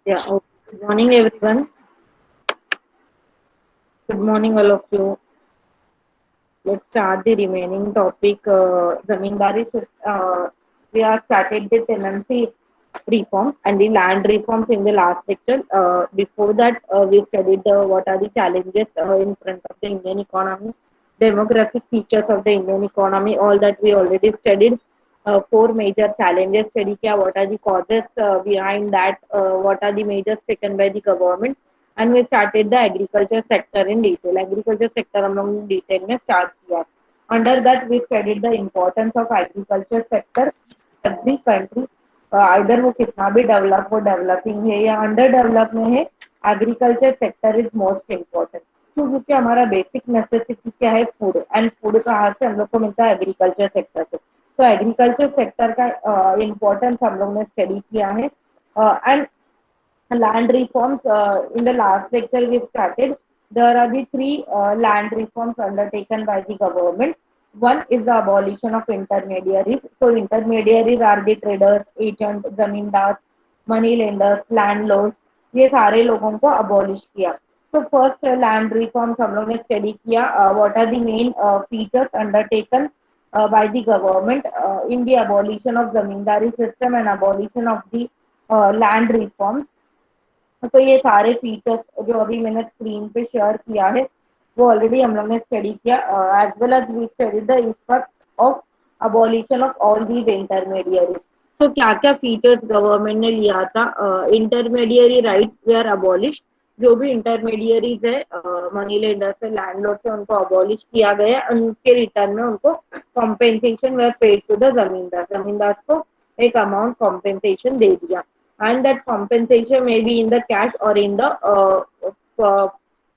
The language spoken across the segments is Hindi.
Yeah. Good morning, everyone. Good morning, all of you. Let's start the remaining topic. Zamindari. We have started the tenancy reforms and the land reforms in the last lecture. Before that, we studied what are the challenges in front of the Indian economy, demographic features of the Indian economy. All that we already studied. Four major challenges study किया. What are the causes behind that? What are the measures taken by the government? And we started the agriculture sector in detail. Agriculture sector हम लोग ने detail में start किया. Under that we studied the importance of agriculture sector. every country either वो कितना भी डेवलप हो, डेवलपिंग है या अंडर डेवलप में है, agriculture sector is most important. क्यों? क्योंकि हमारा बेसिक नेसेसिटी क्या है? फूड. एंड फूड कहाँ से हम लोग को मिलता है? एग्रीकल्चर सेक्टर से. तो एग्रीकल्चर सेक्टर का इम्पोर्टेंस हम लोग ने स्टडी किया है. And land reforms. In the last lecture we started, there are the three land reforms undertaken by the government. One is the abolition of intermediaries. So intermediaries are the traders, agents, zamindars, money lenders, landlords. ये सारे लोगों को abolish किया. So first land reforms हम लोग ने study किया. What are the main features undertaken by the government in the abolition of zamindari system and abolition of the land reforms. तो ये सारे फीचर्स जो अभी मैंने स्क्रीन पे शेयर किया है वो ऑलरेडी हम लोग ने स्टडी किया. As well as we study the effect of abolition of all these intermediary. तो क्या क्या फीचर्स गवर्नमेंट ने लिया था? Intermediary rights they are abolish. जो भी इंटरमीडियरीज है, मनी लेंडर से, लैंडलॉर्ड से, उनको अबॉलिश किया गया. उनके रिटर्न में उनको compensation were paid to the zamindar. Zamindar को एक अमाउंट कॉम्पेंसेशन दे दिया. And that compensation may be in the cash or in the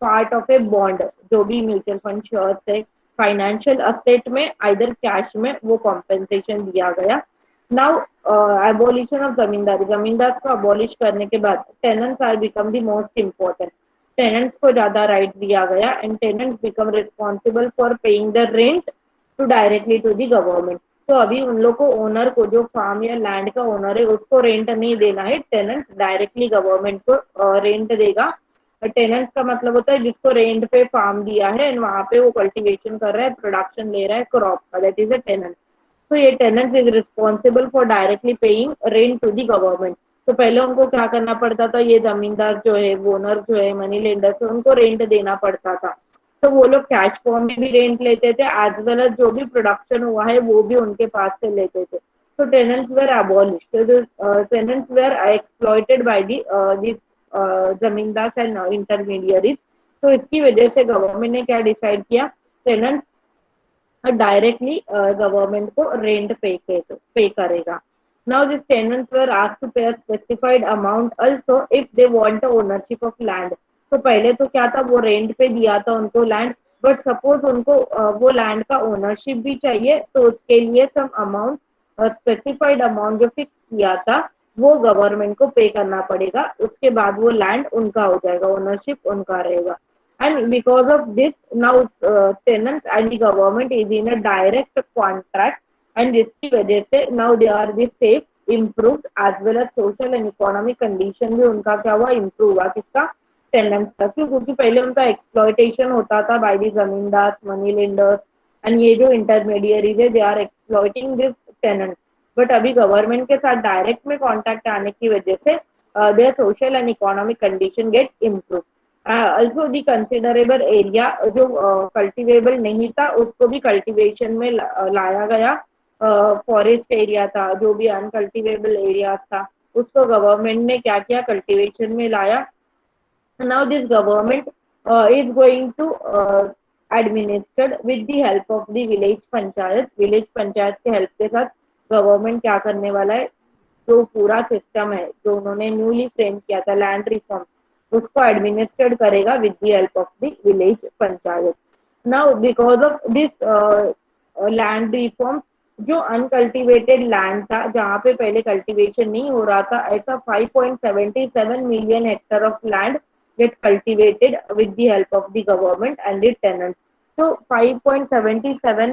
part of a bond. जो भी म्यूचुअल फंड शेयर है, फाइनेंशियल असेट में, आइदर कैश में वो कॉम्पेंसेशन दिया गया. Now abolition of zamindari. Zamindar को अबॉलिश करने के बाद tenants are become the most important. Tenants को ज्यादा राइट दिया गया and tenants become responsible for paying the rent to directly to the government. तो अभी उन लोग को, ओनर को, जो फार्म या लैंड का ओनर है उसको रेंट नहीं देना है. टेनेंट डायरेक्टली गवर्नमेंट को रेंट देगा. टेनेंट का मतलब होता है जिसको रेंट पे फार्म दिया है एंड वहां पे वो कल्टीवेशन कर रहा है, प्रोडक्शन ले रहा है क्रॉप का, दैट इज अ टेनेंट. तो ये tenant is responsible for directly paying rent to the government. तो पहले उनको क्या करना पड़ता था? ये जमींदार जो है, ओनर जो है, मनी लेंडर से, उनको रेंट देना पड़ता था. तो वो लोग कैश फॉर्म में भी रेंट लेते थे, एज वेल एज जो भी प्रोडक्शन हुआ है वो भी उनके पास से लेते थे. So tenants were abolished. So the tenants were exploited by the these zamindars and intermediaries. तो इसकी वजह से गवर्नमेंट ने क्या डिसाइड किया? टेनेंट डायरेक्टली गवर्नमेंट को रेंट पे करेगा. Now this tenants were asked to pay a specified amount also if they want ownership of land. तो पहले तो क्या था? वो रेंट पे दिया था उनको लैंड, बट सपोज उनको वो लैंड का ओनरशिप भी चाहिए तो उसके लिए सम अमाउंट, स्पेसिफाइड अमाउंट जो फिक्स किया था वो गवर्नमेंट को पे करना पड़ेगा. उसके बाद वो लैंड उनका हो जाएगा, ओनरशिप उनका रहेगा. And because of this, now tenants and the government is in a direct contract, and जिसकी वजह से now they are the safe, improved, as well as social and economic condition भी उनका क्या हुआ? improve हुआ. किसका? टेनेंट्स का. क्यों? क्योंकि पहले उनका एक्सप्लॉयटेशन होता था by the zamindar, money lenders, and ये जो इंटरमीडियरीज है they are exploiting this tenants. But अभी गवर्नमेंट के साथ डायरेक्ट में कॉन्टैक्ट आने की वजह से their social and economic condition get improve. Also the considerable area जो कल्टिवेबल नहीं था उसको भी कल्टीवेशन में लाया गया. फॉरेस्ट एरिया था, जो भी अनकल्टिवेबल एरिया था उसको गवर्नमेंट ने क्या किया? कल्टीवेशन में लाया. Now this government is going to administered with the help of the village panchayat. village panchayat के हेल्प के साथ गवर्नमेंट क्या करने वाला है? जो पूरा सिस्टम है जो उन्होंने न्यूली फ्रेम किया था लैंड रिफॉर्म, उसको एडमिनिस्ट्रेट करेगा with the help of the village panchayat. Now because of this land reform, जो अनकल्टिवेटेड लैंड था जहाँ पे पहले कल्टीवेशन नहीं हो रहा था, ऐसा 5.77 million Hector of land get cultivated with the help of the government and the tenants. तो 5.77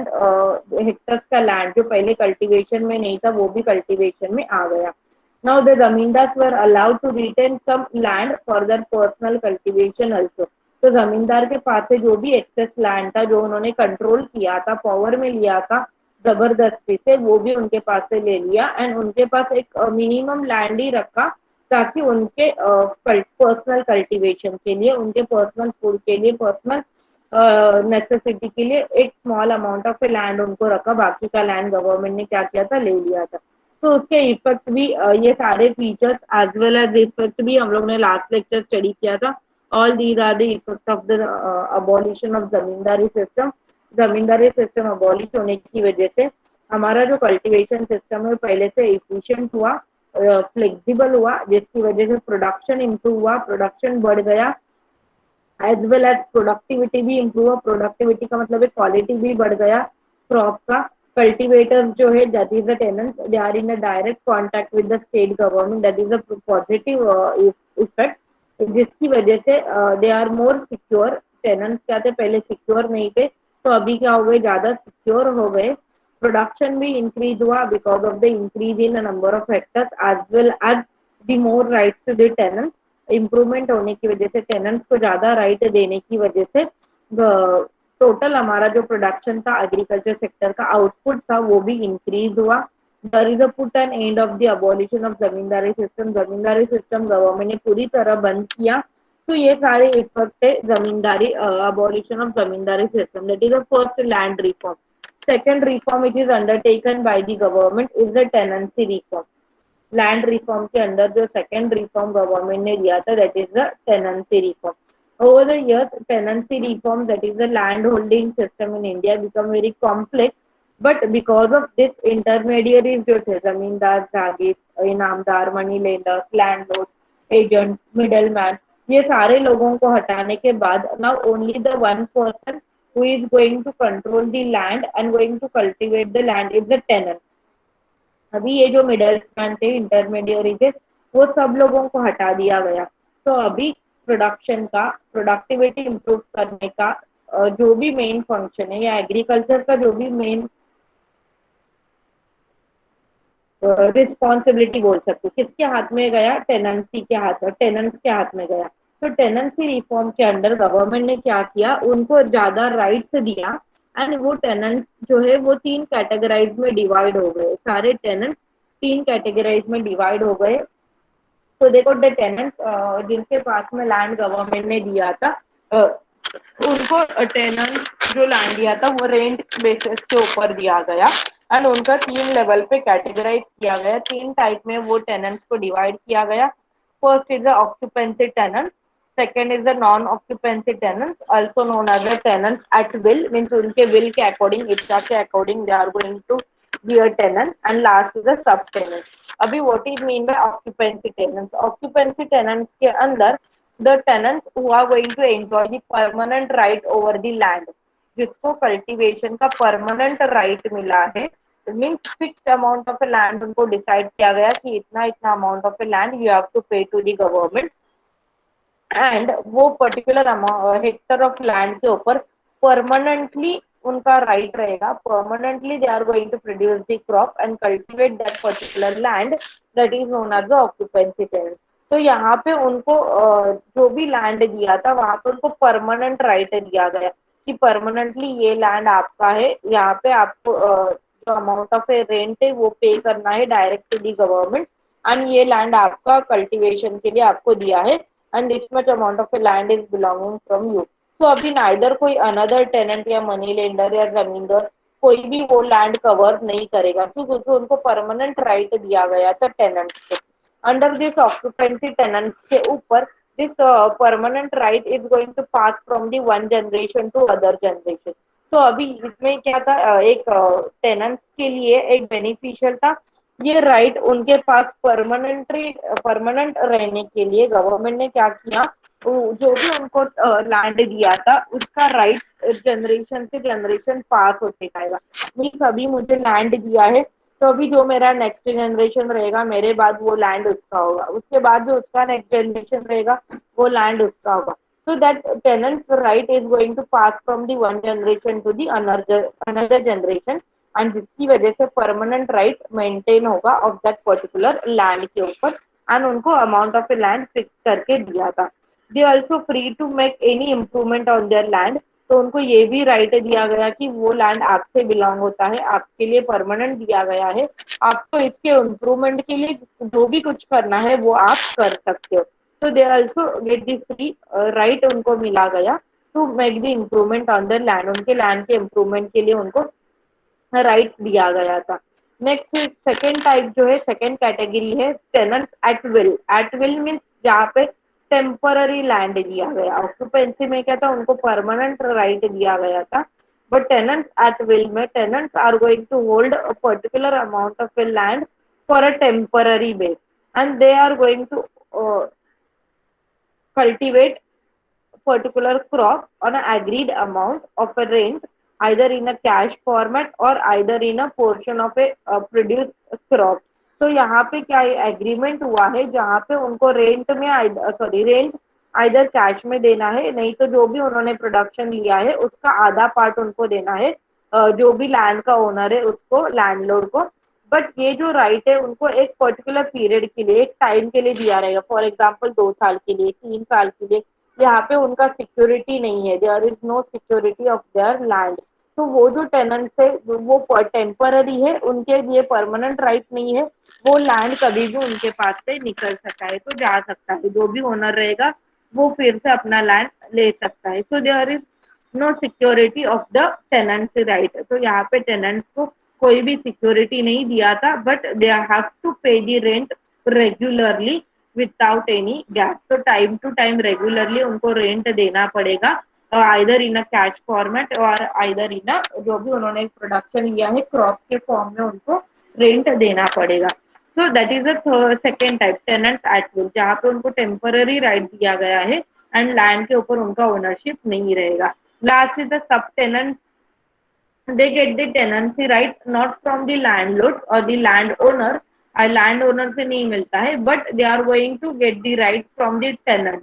हेक्टर्स का लैंड जो पहले कल्टीवेशन में नहीं था वो भी कल्टीवेशन में आ गया. Now the zamindars were allowed to retain some land for their personal cultivation also. तो जमींदार के पास से जो भी एक्सेस लैंड था, जो उन्होंने कंट्रोल किया था, पावर में लिया था जबरदस्ती से, वो भी उनके पास से ले लिया एंड उनके पास एक मिनिमम लैंड ही रखा, ताकि उनके पर्सनल कल्टीवेशन के लिए, उनके पर्सनल फूड के लिए, पर्सनल नेसेसिटी के लिए एक स्मॉल अमाउंट ऑफ लैंड उनको रखा, बाकी का लैंड गवर्नमेंट ने क्या किया था, ले लिया था। तो उसके इफेक्ट भी ये सारे features as well as effect भी हम लोग ने लास्ट लेक्चर स्टडी किया था। All these are the effect of the abolition of zamindari system. Zamindari system abolish होने की वजह से हमारा जो कल्टीवेशन सिस्टम है पहले से इफिशिएंट हुआ, फ्लेक्सिबल हुआ, जिसकी वजह से प्रोडक्शन इंप्रूव हुआ, प्रोडक्शन बढ़ गया, एज वेल एज प्रोडक्टिविटी भी इम्प्रूव। प्रोडक्टिविटी का मतलब है क्वालिटी भी बढ़ गया क्रॉप का। कल्टीवेटर्स जो है that is the tenants, they are in a direct contact with the state government, that is a positive effect, जिसकी वजह से they are more secure. Tenants क्या थे, पहले सिक्योर नहीं थे, तो अभी क्या हो गए, ज्यादा सिक्योर हो गए। प्रोडक्शन भी इंक्रीज हुआ because of the increase in number of hectares as well as the more rights to the tenants. Improvement होने की वजह से, टेनेंट्स को ज्यादा राइट देने की वजह से टोटल हमारा जो प्रोडक्शन था एग्रीकल्चर सेक्टर का, आउटपुट था, वो भी इंक्रीज हुआ। There is a put an end of the abolition of zamindari system. Zamindari system government ने पूरी तरह बंद किया। तो ये सारे इफेक्ट है zamindari, abolition of zamindari system, that is the first land reform. Second reform which is undertaken by the government is the tenancy reform. Land reform के अंदर जो सेकंड रिफॉर्म गवर्नमेंट ने दिया था, that is the tenancy reform. Over the years tenancy reform, that is the land holding system in India, become very complex. But because of this intermediaries जो थे, zamindar, jagir, inamdar, money lenders, landlord, agents, middle man, ये सारे लोगों को हटाने के बाद now only the one person who is going to control the land and going to cultivate the land is the tenant. अभी ये जो मिडल मैन थे, इंटरमीडियरी थे, वो सब लोगों को हटा दिया गया। तो अभी प्रोडक्शन का, प्रोडक्टिविटी इंप्रूव करने का जो भी मेन फंक्शन है, या एग्रीकल्चर का जो भी मेन रिस्पॉन्सिबिलिटी बोल सकते, किसके हाथ में गया, टेनेंसी के हाथ में, टेनेंट्स के हाथ में गया। तो टेनेंसी रिफॉर्म के अंडर गवर्नमेंट ने क्या किया, उनको ज्यादा राइट्स दिया एंड वो टेनेंट जो है वो तीन कैटेगराइज में डिवाइड हो गए, सारे टेनेंट तीन कैटेगराइज में डिवाइड हो गए। तो देखो द टेनेंट्स जिनके पास में लैंड गवर्नमेंट ने दिया था, उनको टेनेंट जो लैंड दिया था वो रेंट बेसिस के ऊपर दिया गया एंड उनका तीन लेवल पे कैटेगराइज किया गया, तीन टाइप में वो टेनेंट्स को डिवाइड किया गया। First is the occupancy tenant, second is the non-occupancy tenants, also known as the tenants at will, means उनके will के according, इच्छा के according they are going to be a tenant, and last is the subtenant. अभी what is mean by occupancy tenants? Occupancy tenants के अंदर the tenants who are going to enjoy the permanent right over the land, जिसको कल्टीवेशन का परमानेंट राइट मिला है, means fixed amount of land उनको डिसाइड किया गया कि इतना इतना amount of land you have to pay to the government, and वो पर्टिकुलर हेक्टर ऑफ लैंड के ऊपर परमानेंटली उनका राइट रहेगा, permanently they are going to produce the crop and cultivate that particular land, that is known as the occupancy tenant. तो यहाँ पे उनको जो भी लैंड दिया था वहां पे उनको परमानेंट राइट दिया गया कि परमानेंटली ये लैंड आपका है, यहाँ पे आपको जो अमाउंट ऑफ रेंट है वो पे करना है direct to the government, and ये लैंड आपका कल्टीवेशन के लिए आपको दिया है, and this much amount of land is belonging from you. तो अभी नाइदर कोई अनदर टेनेंट या मनी लेंडर या जमींदार कोई भी वो लैंड कवर नहीं करेगा, क्योंकि उनको परमानेंट राइट दिया गया था टेनेंट को। अंडर दिस ऑक्यूपेंसी टेनेंट के ऊपर this permanent right is going to pass from the one generation to other generation. तो अभी इसमें क्या था, एक टेनेंट्स के लिए एक बेनिफिशियल था, ये राइट उनके पास परमानेंट रहने के लिए गवर्नमेंट ने क्या किया, जो भी उनको लैंड दिया था उसका राइट जनरेशन से जनरेशन पास होते जाएगा। मीन्स अभी मुझे लैंड दिया है, तो अभी जो मेरा नेक्स्ट जनरेशन रहेगा मेरे बाद वो लैंड उसका होगा, उसके बाद जो उसका नेक्स्ट जनरेशन रहेगा वो लैंड उसका होगा। So that tenant's right is going to pass from the one generation to the another generation, and जिसकी वजह से परमानेंट राइट मेंटेन होगा ऑफ दैट पर्टिकुलर लैंड के ऊपर, एंड उनको amount of a land fix करके दिया था। They also free to make any improvement on their land, तो उनको ये भी राइट दिया गया कि वो लैंड आपसे बिलोंग होता है, आपके लिए परमानेंट दिया गया है, आपको इसके इम्प्रूवमेंट के लिए जो भी कुछ करना है वो आप कर सकते हो। तो they also get the free right, उनको मिला गया to make the improvement on the land, उनके लैंड के इम्प्रूवमेंट के लिए उनको राइट दिया गया था। नेक्स्ट सेकेंड टाइप जो है, सेकेंड कैटेगरी है tenant at will. At will means जहाँ पे टेम्पररी लैंड दिया गया, ऑक्यूपेंसी में क्या था, उनको परमानेंट राइट दिया गया था। बट टेनेंट्स एट विल में tenants are going to hold a particular amount of a land for a temporary base, and they are going to cultivate particular crop on an agreed amount of a rent, either in a cash format or either in a portion of a produced crop। तो यहाँ पे क्या एग्रीमेंट हुआ है, जहाँ पे उनको रेंट में सॉरी रेंट आइदर कैश में देना है, नहीं तो जो भी उन्होंने प्रोडक्शन लिया है उसका आधा पार्ट उनको देना है, जो भी लैंड का ओनर है उसको, लैंडलॉर्ड को। बट ये जो राइट है उनको एक पर्टिकुलर पीरियड के लिए, एक टाइम के लिए दिया रहेगा, फॉर एग्जाम्पल 2 साल के लिए, 3 साल के लिए। यहाँ पे उनका सिक्योरिटी नहीं है, there is no security of their land. तो वो जो टेनेंट्स है वो टेम्पररी है, उनके लिए परमानेंट राइट नहीं है, वो लैंड कभी भी उनके पास से निकल सकता है, तो जा सकता है, जो भी ओनर रहेगा वो फिर से अपना लैंड ले सकता है। So there is no security of the tenants right. तो यहाँ पे टेनेंट्स को कोई भी सिक्योरिटी नहीं दिया था, but they have to pay the rent regularly without any gap. तो टाइम टू टाइम रेगुलरली उनको रेंट देना पड़ेगा, either in a cash format और आइदर इन अ जो भी उन्होंने प्रोडक्शन लिया है क्रॉप के फॉर्म में उनको रेंट देना पड़ेगा। So that is the second type, tenants at will, जहाँ पे उनको टेम्पररी राइट दिया गया है एंड लैंड के ऊपर उनका ओनरशिप नहीं रहेगा। Last is the sub tenant, they get the tenancy right not from the landlord or the landowner, land owner से नहीं मिलता है, but they are going to get the right from the tenant.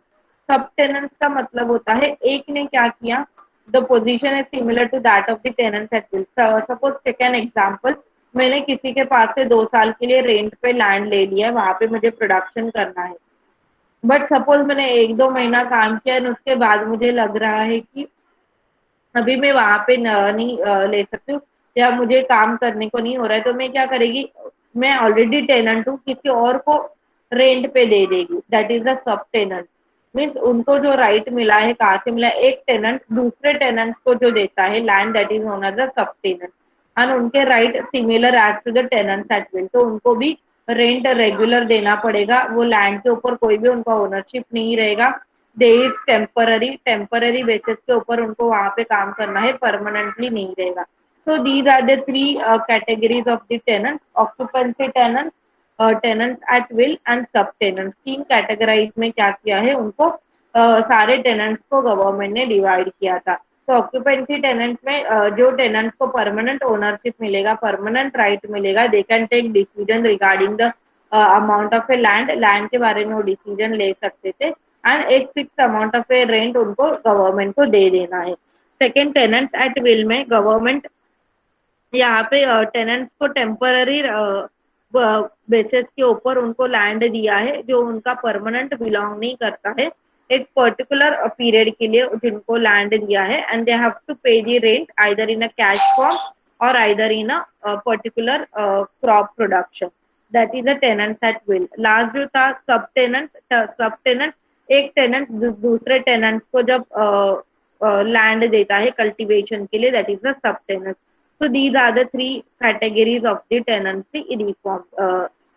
Sub tenants का मतलब होता है एक ने क्या किया, the position is similar to that of the tenants at will. Suppose take an example, मैंने किसी के पास से 2 साल के लिए रेंट पे लैंड ले लिया है, वहां पे मुझे प्रोडक्शन करना है। बट सपोज मैंने 1-2 महीना काम किया और उसके बाद मुझे लग रहा है कि अभी मैं वहां पे नहीं ले सकती हूँ, या मुझे काम करने को नहीं हो रहा है, तो मैं क्या करेगी, मैं ऑलरेडी टेनेंट हूँ, किसी और को रेंट पे दे देगी, that is the sub tenant. Means उनको जो राइट मिला है, कहाँ से मिला है, एक टेनेंट दूसरे टेनेंट को जो देता है land, that is known as the sub tenant, and उनके right similar as to the tenants at will. तो उनको भी रेंट रेगुलर देना पड़ेगा, वो लैंड के ऊपर कोई भी उनका ओनरशिप नहीं रहेगा, दे इज टेम्पररी, टेम्पररी बेसिस के ऊपर उनको वहां पे काम करना है, परमानेंटली नहीं रहेगा। So these are the three categories of the tenant, occupancy tenant, tenants at will and sub tenant. तीन कैटेगराइज में क्या किया है उनको, सारे टेनेंट्स को गवर्नमेंट ने डिवाइड किया था। तो ऑक्यूपेंसी टेनेंट में जो टेनेंट्स को परमानेंट ओनरशिप मिलेगा, परमानेंट राइट मिलेगा, they can take decision regarding the amount of a land, land के बारे में वो डिसीजन ले सकते थे, एंड एक fix amount of A rent उनको गवर्नमेंट को दे देना है। सेकेंड टेनेंट्स एट विल में गवर्नमेंट यहाँ पे टेनेंट्स को टेम्पररी बेसिस के ऊपर उनको लैंड दिया है, जो उनका परमानेंट बिलोंग नहीं करता है, एक पर्टिकुलर पीरियड के लिए जिनको लैंड दिया है, and they have to pay the rent either in a cash form और either in a particular crop production, that is a tenants at will. Last जो था सब टेनेंट, सब टेनेंट एक टेनेंट दूसरे टेनेंट्स को जब लैंड देता है कल्टीवेशन के लिए, that is the sub tenant. So these are the three categories of the tenancy reform।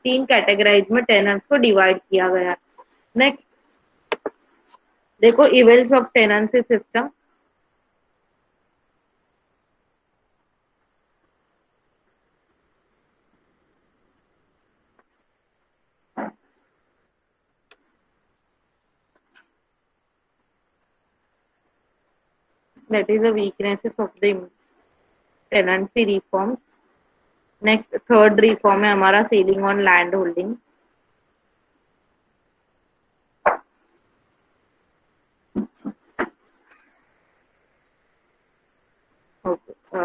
तीन कैटेगराइज में टेनेंट्स को डिवाइड किया गया। नेक्स्ट देखो इवेल्स of tenancy system. That is the weaknesses of the tenancy reform। Next third reform है हमारा ceiling on land holding.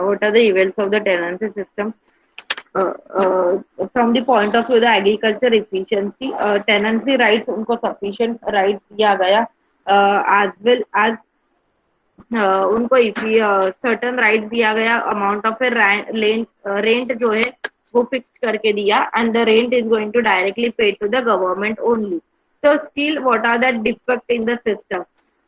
what are the evils of the tenancy system? From the point of view the agriculture efficiency, tenancy rights उनको sufficient rights दिया गया, as well as उनको सर्टन राइट दिया गया, अमाउंट ऑफ रेंट जो है वो फिक्स्ड करके दिया, and the rent is going to directly pay to the government only. So still what are the defect in the system?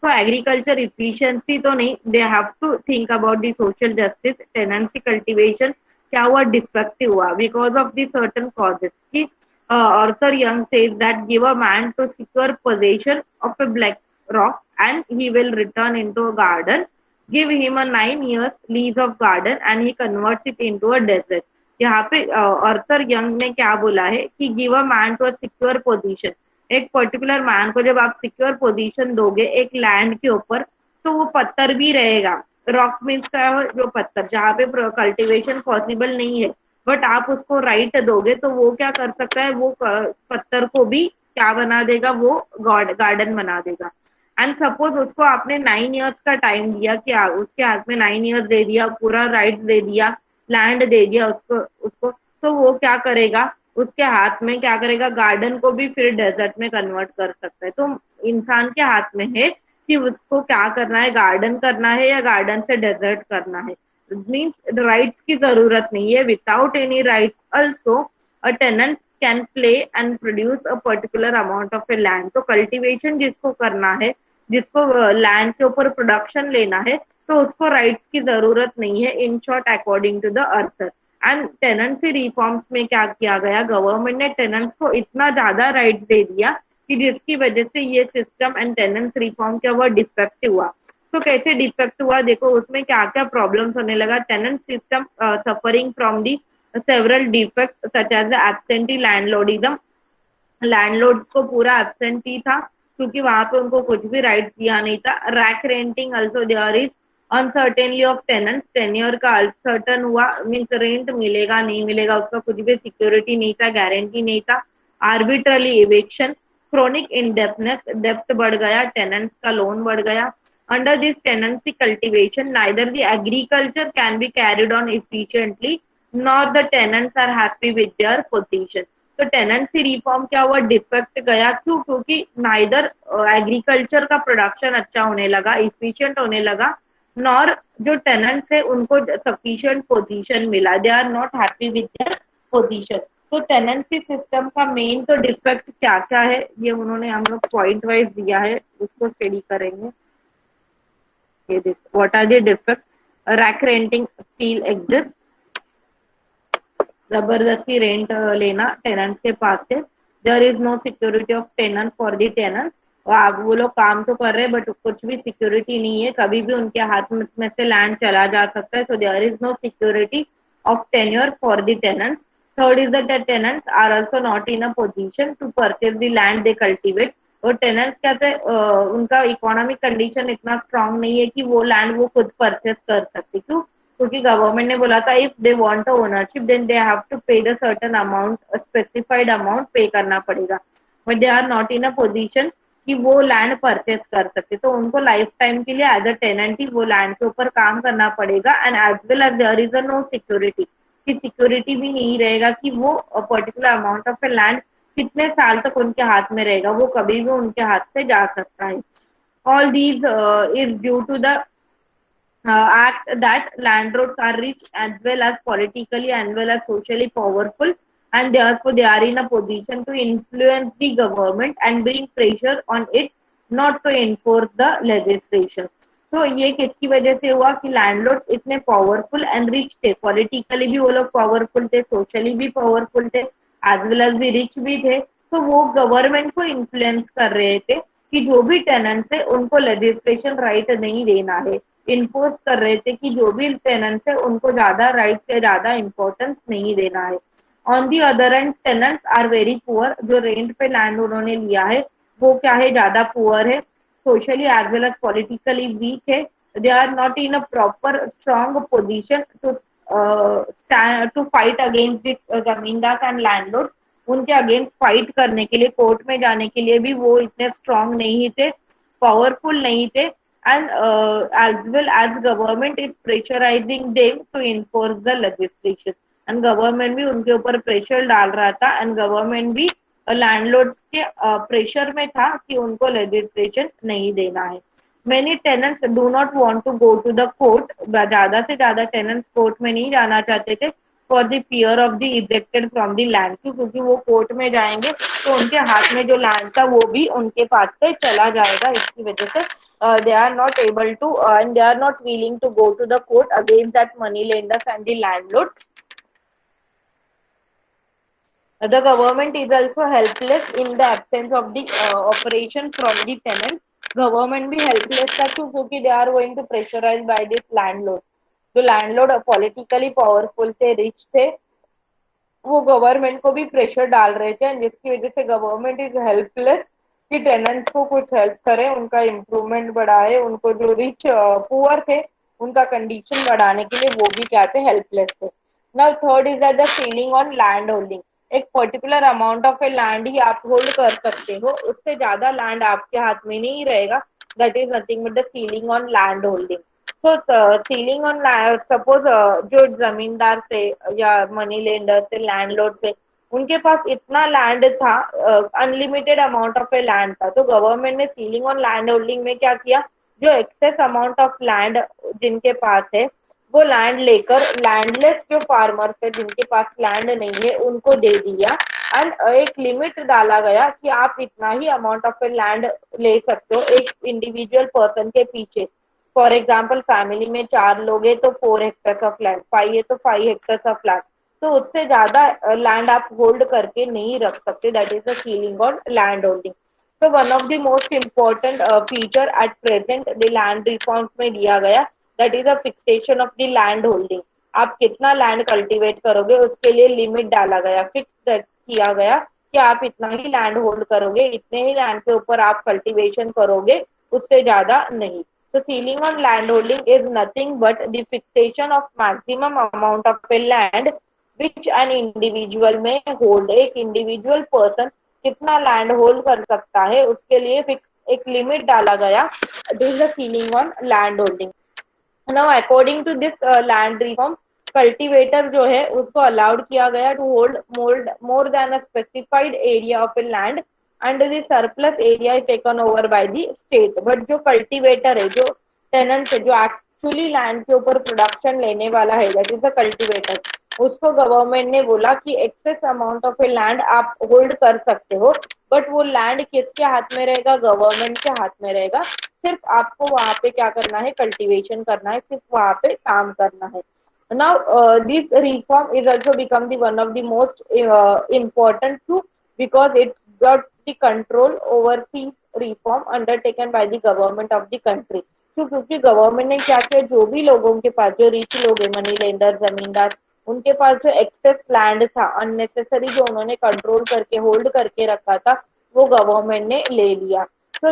So agriculture efficiency तो नहीं, they have to think about the social justice. Tenancy cultivation क्या हुआ, डिफेक्टिव हुआ because of the certain causes. कि Arthur Young says that give a man to secure possession of a black rock and he will return into a garden. Give him a 9 years lease of garden and he converts it into a desert. यहाँ पे आर्थर यंग ने क्या बोला है कि give a man to a secure position. एक पर्टिकुलर मैन को जब आप सिक्योर पोजीशन दोगे एक लैंड के ऊपर, तो वो पत्थर भी रहेगा. रॉक मीन्स का जो पत्थर जहाँ पे कल्टीवेशन पॉसिबल नहीं है, बट आप उसको राइट दोगे तो वो क्या कर सकता है, वो पत्थर को भी क्या बना देगा, वो गार्डन बना देगा. एंड सपोज उसको आपने 9 इयर्स का टाइम दिया कि उसके हाथ में 9 इयर्स दे दिया, पूरा राइट दे दिया, लैंड दे दिया उसको उसको तो वो क्या करेगा, उसके हाथ में क्या करेगा, गार्डन को भी फिर डेजर्ट में कन्वर्ट कर सकता है. तो इंसान के हाथ में है कि उसको क्या करना है, गार्डन करना है या गार्डन से डेजर्ट करना है. मीन्स राइट्स की जरूरत नहीं है. Without any rights also a tenant can play and produce a particular amount of a land. तो कल्टीवेशन जिसको करना है, जिसको लैंड के ऊपर प्रोडक्शन लेना है, तो उसको राइट्स की जरूरत नहीं है. In short according to the author. And tenancy reforms में क्या किया गया, गवर्नमेंट ने टेनेंट्स को इतना ज्यादा राइट दे दिया कि जिसकी वजह से ये सिस्टम एंड टेनेंस रिफॉर्म क्या हुआ, डिफेक्ट हुआ. तो कैसे डिफेक्ट हुआ, देखो उसमें क्या क्या प्रॉब्लम्स होने लगा. Tenant system suffering from the several defect such as the absentee landlordism. Landlords को पूरा एब्सेंटी था क्योंकि वहां पे उनको कुछ भी राइट दिया नहीं था. Rack renting also there is uncertainly of tenants. Tenure का अनसर्टन हुआ, मीन्स रेंट मिलेगा नहीं मिलेगा उसका कुछ भी सिक्योरिटी नहीं था, गारंटी नहीं था. आर्बिट्रली इविक्शन, क्रोनिक इनडेप्थनेस, डेप्थ बढ़ गया, टेनेंट्स का लोन बढ़ गया. Under this tenancy cultivation neither the agriculture can be carried on efficiently nor the tenants are happy with their position. तो टेनेंसी रिफॉर्म क्या हुआ, डिफेक्ट गया. क्यों, क्योंकि नाइदर एग्रीकल्चर का प्रोडक्शन अच्छा होने लगा, इफिशिएंट होने लगा, नॉर जो टेनेंट्स है उनको सफिशिएंट पोजीशन मिला. They are not happy with their position. तो टेनेंसी सिस्टम का मेन तो डिफेक्ट क्या क्या है, ये उन्होंने हम लोग पॉइंट वाइज दिया है, उसको स्टडी करेंगे. ये देखो, what are the defect. Rack renting still exist. जबरदस्ती रेंट लेना टेनेंट्स के पास से. There is no security of tenant for the tenant. वो लोग काम तो कर रहे हैं बट कुछ भी सिक्योरिटी नहीं है, कभी भी उनके हाथ में से लैंड चला जा सकता है. So there is no security of tenure for the tenants. Third is that tenants are also not in a position to purchase the land they cultivate. और टेनेंट्स क्या थे, उनका इकोनॉमिक कंडीशन इतना स्ट्रांग नहीं है कि वो लैंड वो खुद परचेज कर सकते. क्यों, क्योंकि गवर्नमेंट ने बोला था if they want a ownership then they have to pay the certain amount, specified amount pay करना पड़ेगा. But they are not in a position कि वो लैंड परचेस कर सकते. तो उनको लाइफ टाइम के लिए एज अ टेनेंट ही वो लैंड के ऊपर काम करना पड़ेगा. And as well as there is no security, कि सिक्योरिटी भी नहीं रहेगा कि वो particular amount of a land कितने साल तक उनके हाथ में रहेगा, वो कभी भी उनके हाथ से जा सकता है. All these is due to the act that landlords are rich as well as politically and well as socially powerful, and therefore they are in a position to influence the government and bring pressure on it not to enforce the legislation. तो ये किसकी वजह से हुआ कि लैंडलॉर्ड्स इतने पावरफुल एंड रिच थे, पॉलिटिकली भी वो लोग पावरफुल थे, सोशली भी पावरफुल थे, एज वेल एज भी रिच भी थे. तो वो गवर्नमेंट को इन्फ्लुएंस कर रहे थे कि जो भी टेनेंट्स है उनको लेजिस्लेशन राइट नहीं देना है. इन्फोर्स कर रहे थे कि जो भी टेनेंट्स है उनको ज्यादा राइट से ज्यादा इंपॉर्टेंस नहीं देना है. On the other end tenants are very poor. जो रेंट पे लैंड उन्होंने लिया है वो क्या है, ज्यादा पुअर है, socially as well as politically weak है. They are not in a proper strong position to fight against the zamindar and landlord. उनके अगेंस्ट फाइट करने के लिए, कोर्ट में जाने के लिए भी वो इतने स्ट्रॉन्ग नहीं थे, पावरफुल नहीं थे. and as well as government is pressurizing them to enforce the legislation, and government भी उनके ऊपर प्रेशर डाल रहा था, and government भी लैंडलॉर्ड्स के प्रेशर में था कि उनको लेजिस्लेशन नहीं देना है. Many tenants do not want to go to the court. ज्यादा से ज्यादा tenants कोर्ट में नहीं जाना चाहते थे for the fear of the ejected from the land, क्योंकि वो कोर्ट में जाएंगे तो उनके हाथ में जो लैंड था वो भी उनके पास से चला जाएगा. इसकी वजह से they are not able to and they are not willing to go to the court against that money lenders and the landlord. The government is also helpless in the absence of the operation from the tenant. Government भी helpless था क्यों? क्योंकि they are going to pressurize by this landlord. जो लैंडलॉर्ड पॉलिटिकली पावरफुल थे, रिच थे, वो गवर्नमेंट को भी प्रेशर डाल रहे थे, जिसकी वजह से गवर्नमेंट इज हेल्पलेस कि टेनेंट्स को कुछ हेल्प करे, उनका इम्प्रूवमेंट बढ़ाए, उनको जो रिच पुअर थे उनका कंडीशन बढ़ाने के लिए वो भी क्या थे, हेल्पलेस थे. Now third is that the ceiling on land holding. एक particular amount of a land ही आप होल्ड कर सकते हो, उससे ज्यादा लैंड आपके हाथ में नहीं रहेगा. That is nothing but the ceiling on land holding. तो सीलिंग ऑन सपोज जो जमींदार थे या मनी लेंडर थे, लैंडलॉर्ड थे, उनके पास इतना लैंड था, unlimited amount of a land था, तो गवर्नमेंट ने सीलिंग ऑन लैंड होल्डिंग में क्या किया, जो एक्सेस अमाउंट ऑफ लैंड जिनके पास है वो लैंड लेकर लैंडलेस जो फार्मर्स है जिनके पास लैंड नहीं है उनको दे दिया. एंड एक लिमिट डाला गया कि आप इतना ही अमाउंट ऑफ ए लैंड ले सकते हो एक इंडिविजुअल पर्सन के पीछे. फॉर एग्जाम्पल फैमिली में 4 लोग है तो 4 हेक्टर्स ऑफ लैंड, 5 है तो 5 हेक्टर्स ऑफ लैंड, तो उससे ज्यादा लैंड आप होल्ड करके नहीं रख सकते. That is the ceiling on land holding. तो one of the most important feature at present the land reforms में दिया गया, that is a fixation of the land holding. आप कितना लैंड कल्टीवेट करोगे उसके लिए लिमिट डाला गया, फिक्स किया गया कि आप इतना ही लैंड होल्ड करोगे, इतने ही लैंड के ऊपर आप कल्टीवेशन करोगे, उससे ज्यादा नहीं. So ceiling on landholding is nothing but the fixation of maximum amount of a land which an individual may hold. एक individual person कितना land hold कर सकता है उसके लिए फिक्स एक लिमिट डाला गया. This is the ceiling on landholding. Now according to this land reform, cultivator जो है उसको अलाउड किया गया to hold more than a specified area of a land and the surplus area is taken over by the state. But जो कल्टीवेटर है, जो टेनेंट है, जो एक्चुअली लैंड के ऊपर प्रोडक्शन लेने वाला है, दैट इज अ कल्टीवेटर, उसको गवर्नमेंट ने बोला कि excess amount of a land आप होल्ड कर सकते हो, बट वो लैंड किसके हाथ में रहेगा, गवर्नमेंट के हाथ में रहेगा. सिर्फ आपको वहां पे क्या करना है, कल्टीवेशन करना है, सिर्फ वहां पे काम करना है. Now, this reform is also become the one of the most important too, because it got the control overseas reform undertaken by the government of the country. तो क्योंकि गवर्नमेंट ने क्या किया, जो भी लोगों के पास, जो रिच लोग है, मनी लेंडर, जमींदार, उनके पास जो एक्सेस लैंड था अननेसेसरी, जो उन्होंने कंट्रोल करके होल्ड करके रखा था, वो गवर्नमेंट ने ले लिया. तो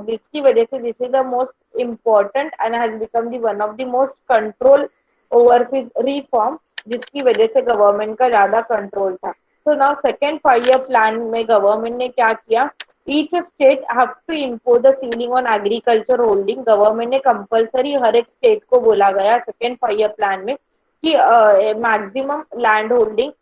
जिसकी वजह से this is the most important and has become the one of the most control overseas reform, जिसकी वजह से गवर्नमेंट का ज्यादा कंट्रोल था. तो नाउ सेकेंड 5 ईयर प्लान में गवर्नमेंट ने क्या किया, each state have to impose the ceiling on agriculture holding. Government ने कंपलसरी हर एक स्टेट को बोला गया सेकेंड 5 ईयर प्लान में कि maximum land holding,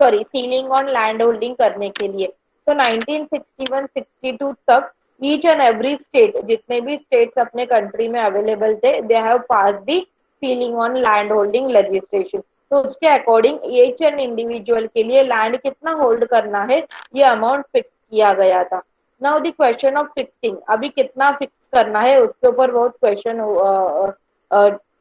sorry, ceiling on land holding करने के लिए. तो 1961-62 तक ईच एंड एवरी स्टेट, जितने भी स्टेट्स अपने कंट्री में अवेलेबल थे, they have pass the ceiling on land holding legislation. तो उसके अकॉर्डिंग ईच एंड इंडिविजुअल के लिए लैंड कितना होल्ड करना है ये अमाउंट फिक्स किया गया था. Now the question of fixing, अभी कितना फिक्स करना है उसके ऊपर बहुत क्वेश्चन